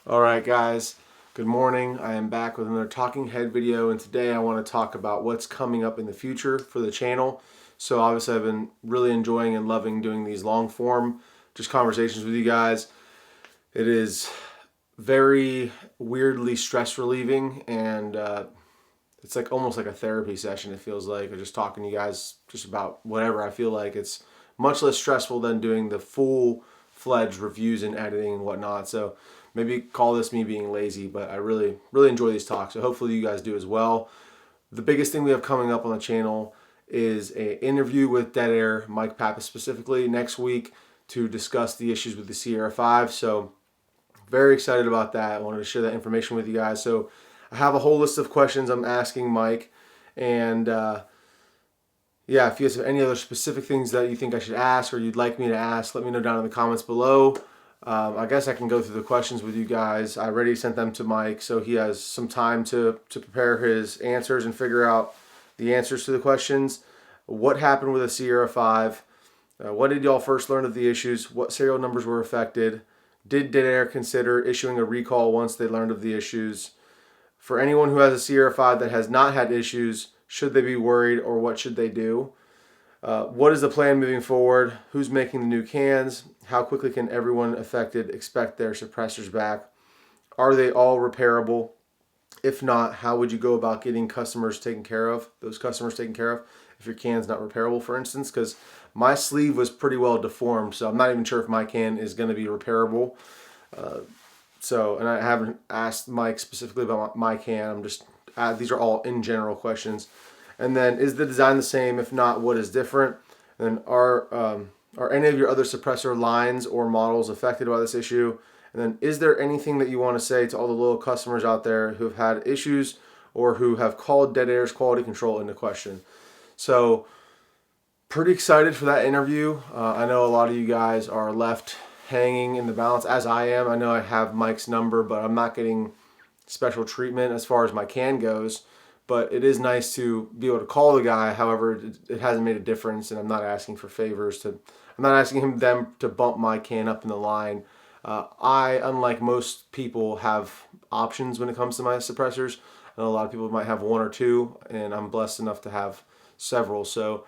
Alright guys, good morning. I am back with another talking head video, and today I want to talk about what's coming up in the future for the channel. So obviously I've been really enjoying and loving doing these long form just conversations with you guys. It is very weirdly stress relieving, and it's like almost like a therapy session, it feels like, or just talking to you guys just about whatever I feel like. It's much less stressful than doing the full-fledged reviews and editing and whatnot. So maybe call this me being lazy, but I really enjoy these talks. So hopefully you guys do as well. The biggest thing we have coming up on the channel is an interview with DeadAir, Mike Pappas specifically, next week to discuss the issues with the Sierra 5. So very excited about that. I wanted to share that information with you guys. So I have a whole list of questions I'm asking Mike, and yeah, if you guys have any other specific things that you think I should ask or you'd like me to ask, let me know down in the comments below. I guess I can go through the questions with you guys. I already sent them to Mike, so he has some time to prepare his answers and figure out the answers to the questions. What happened with the Sierra 5? What did y'all first learn of the issues? What serial numbers were affected? Did DeadAir consider issuing a recall once they learned of the issues? For anyone who has a Sierra 5 that has not had issues, should they be worried, or what should they do? What is the plan moving forward? Who's making the new cans? How quickly can everyone affected expect their suppressors back? Are they all repairable? If not, how would you go about getting those customers taken care of if your can's not repairable, for instance? Because my sleeve was pretty well deformed, so I'm not even sure if my can is going to be repairable. And I haven't asked Mike specifically about my can. I'm just, these are all in general questions. And then, is the design the same? If not, what is different? And then, are any of your other suppressor lines or models affected by this issue? And then, is there anything that you want to say to all the loyal customers out there who have had issues or who have called DeadAir's quality control into question? So, pretty excited for that interview. I know a lot of you guys are left hanging in the balance, as I am. I know I have Mike's number, but I'm not getting special treatment as far as my can goes. But it is nice to be able to call the guy. However, it hasn't made a difference, and I'm not asking for favors. I'm not asking them to bump my can up in the line. I, unlike most people, have options when it comes to my suppressors. I know a lot of people might have one or two, and I'm blessed enough to have several. So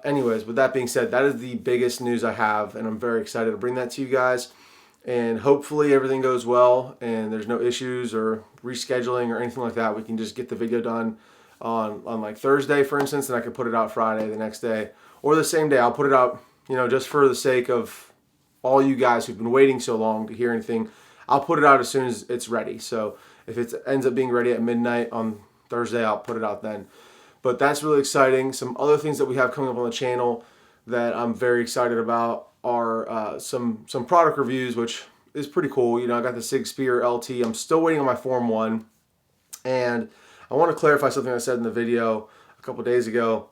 anyways, with that being said, that is the biggest news I have, and I'm very excited to bring that to you guys. And hopefully everything goes well and there's no issues or rescheduling or anything like that. We can just get the video done on like Thursday, for instance, and I can put it out Friday the next day or the same day. I'll put it out, just for the sake of all you guys who've been waiting so long to hear anything. I'll put it out as soon as it's ready. So if it ends up being ready at midnight on Thursday, I'll put it out then. But that's really exciting. Some other things that we have coming up on the channel that I'm very excited about are some product reviews, which is pretty cool. I got the Sig Spear LT. I'm still waiting on my Form 1. And I want to clarify something I said in the video a couple days ago.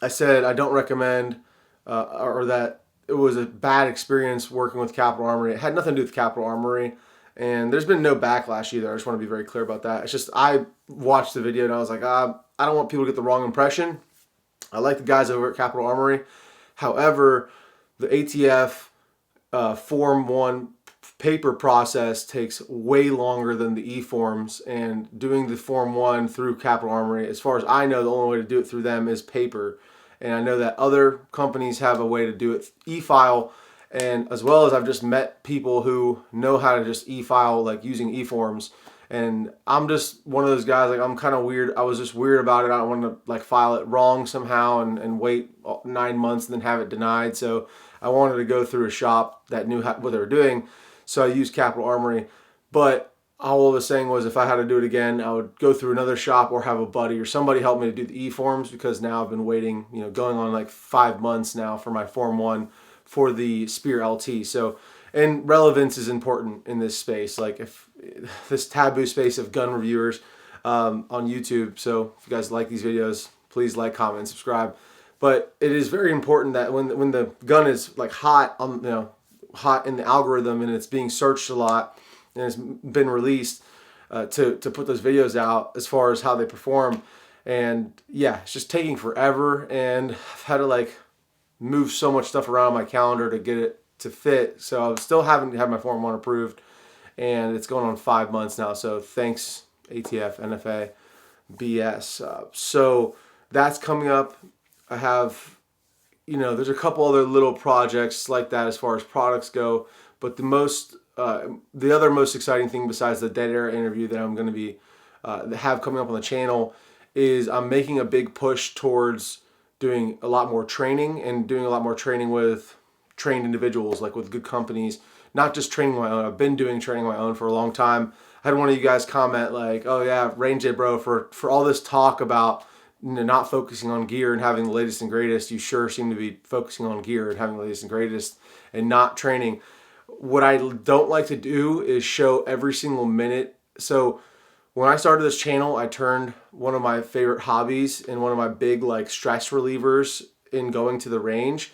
I said I don't recommend or that it was a bad experience working with Capital Armory. It had nothing to do with Capital Armory. And there's been no backlash either. I just want to be very clear about that. It's just I watched the video and I was like, I don't want people to get the wrong impression. I like the guys over at Capital Armory. However, the ATF Form 1 paper process takes way longer than the e-forms, and doing the Form 1 through Capital Armory, as far as I know, the only way to do it through them is paper. And I know that other companies have a way to do it e-file, and as well as I've just met people who know how to just e-file, like using e-forms. And I'm just one of those guys, like I'm kind of weird. I was just weird about it. I don't want to like file it wrong somehow and wait 9 months and then have it denied. So I wanted to go through a shop that knew what they were doing. So I used Capital Armory. But all I was saying was if I had to do it again, I would go through another shop or have a buddy or somebody help me to do the e-forms, because now I've been waiting, going on like 5 months now for my Form 1 for the Spear LT. So, and relevance is important in this space, like if this taboo space of gun reviewers on YouTube. So if you guys like these videos, please like, comment, and subscribe. But it is very important that when the gun is like hot hot in the algorithm and it's being searched a lot and it's been released, to put those videos out as far as how they perform. And yeah, it's just taking forever, and I've had to like move so much stuff around my calendar to get it to fit. So I still haven't had my Form 1 approved. and it's going on 5 months now. So thanks ATF, NFA, BS. So that's coming up. I have, there's a couple other little projects like that as far as products go, but the other most exciting thing besides the DeadAir interview that I'm going to be have coming up on the channel is I'm making a big push towards doing a lot more training, and doing a lot more training with trained individuals, like with good companies, not just training my own. I've been doing training my own for a long time. I had one of you guys comment like, oh yeah, RangeDayBro, for all this talk about not focusing on gear and having the latest and greatest, you sure seem to be focusing on gear and having the latest and greatest and not training. What I don't like to do is show every single minute. So when I started this channel, I turned one of my favorite hobbies and one of my big like stress relievers in going to the range,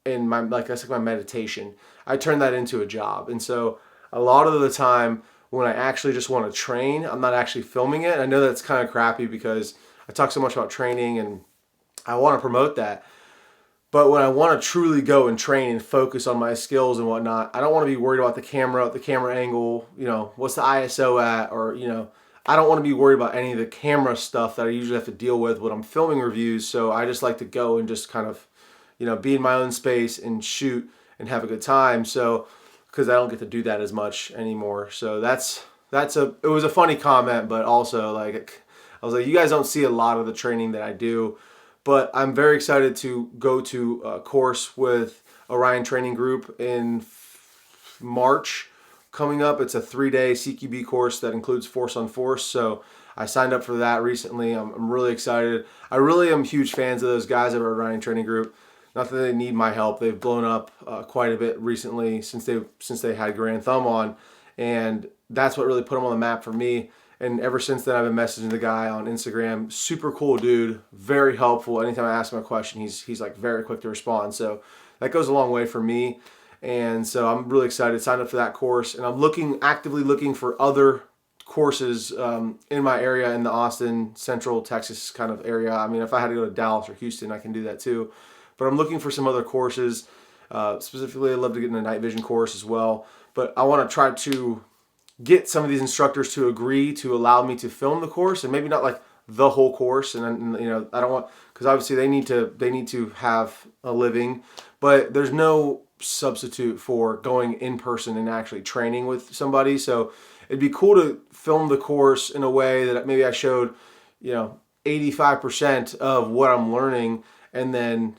and that's like my meditation. I turned that into a job. And so a lot of the time when I actually just want to train, I'm not actually filming it. I know that's kind of crappy because I talk so much about training and I want to promote that. But when I want to truly go and train and focus on my skills and whatnot, I don't want to be worried about the camera angle, what's the ISO at, or, I don't want to be worried about any of the camera stuff that I usually have to deal with when I'm filming reviews. So I just like to go and just kind of, be in my own space and shoot and have a good time. So, because I don't get to do that as much anymore. So it was a funny comment, but also like, I was like, you guys don't see a lot of the training that I do, but I'm very excited to go to a course with Orion Training Group in March coming up. It's a 3-day CQB course that includes force on force. So I signed up for that recently. I'm really excited. I really am huge fans of those guys at Orion Training Group. Not that they need my help. They've blown up quite a bit recently since they had Grand Thumb on, and that's what really put them on the map for me. And ever since then, I've been messaging the guy on Instagram. Super cool dude, very helpful. Anytime I ask him a question, he's like very quick to respond. So that goes a long way for me. And so I'm really excited. Signed up for that course, and I'm actively looking for other courses in my area, in the Austin, Central Texas kind of area. I mean, if I had to go to Dallas or Houston, I can do that too. But I'm looking for some other courses. Specifically, I'd love to get in a night vision course as well. But I want to try to get some of these instructors to agree to allow me to film the course, and maybe not like the whole course. And I don't want, because obviously they need to have a living, but there's no substitute for going in person and actually training with somebody. So it'd be cool to film the course in a way that maybe I showed 85% of what I'm learning, and then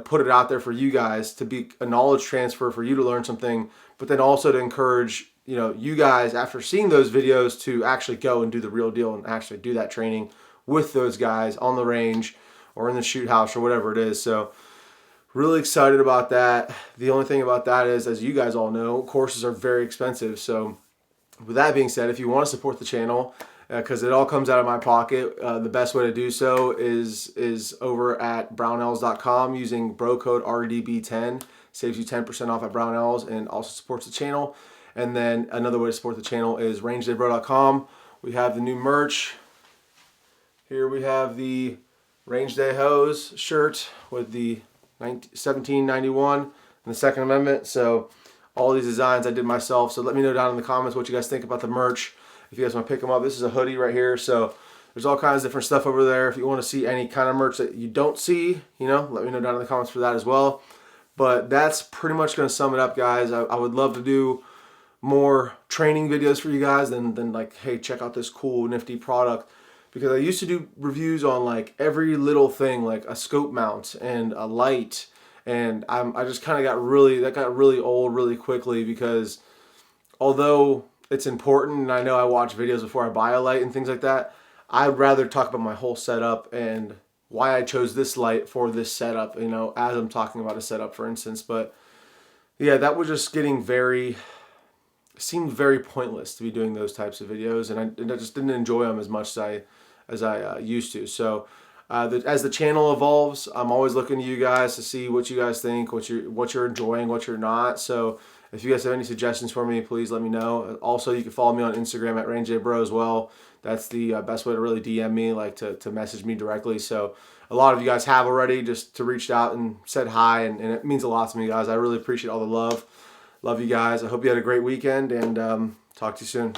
put it out there for you guys to be a knowledge transfer for you to learn something, but then also to encourage you guys, after seeing those videos, to actually go and do the real deal and actually do that training with those guys on the range or in the shoot house or whatever it is. So really excited about that. The only thing about that is, as you guys all know, courses are very expensive. So with that being said, if you want to support the channel, because it all comes out of my pocket, the best way to do so is over at brownells.com using bro code RDB10. Saves you 10% off at Brownells and also supports the channel. And then another way to support the channel is RangeDayBro.com. We have the new merch. Here we have the Range Day Hose shirt with the 1791 and the Second Amendment. So all these designs I did myself. So let me know down in the comments what you guys think about the merch. If you guys want to pick them up, this is a hoodie right here. So there's all kinds of different stuff over there. If you want to see any kind of merch that you don't see, let me know down in the comments for that as well. But that's pretty much going to sum it up, guys. I would love to do more training videos for you guys than like, hey, check out this cool nifty product, because I used to do reviews on like every little thing, like a scope mount and a light, and I just kind of got really old really quickly, because although it's important and I know I watch videos before I buy a light and things like that, I'd rather talk about my whole setup and why I chose this light for this setup, as I'm talking about a setup, for instance. But yeah, that was just seemed very pointless to be doing those types of videos, and I just didn't enjoy them as much as I used to. So as the channel evolves, I'm always looking to you guys to see what you guys think, what you're enjoying, what you're not. So if you guys have any suggestions for me, please let me know. Also, you can follow me on Instagram at RangeDayBro as well. That's the best way to really DM me, like to message me directly. So a lot of you guys have already just to reached out and said hi, and it means a lot to me, guys. I really appreciate all the love. Love you guys. I hope you had a great weekend, and Talk to you soon.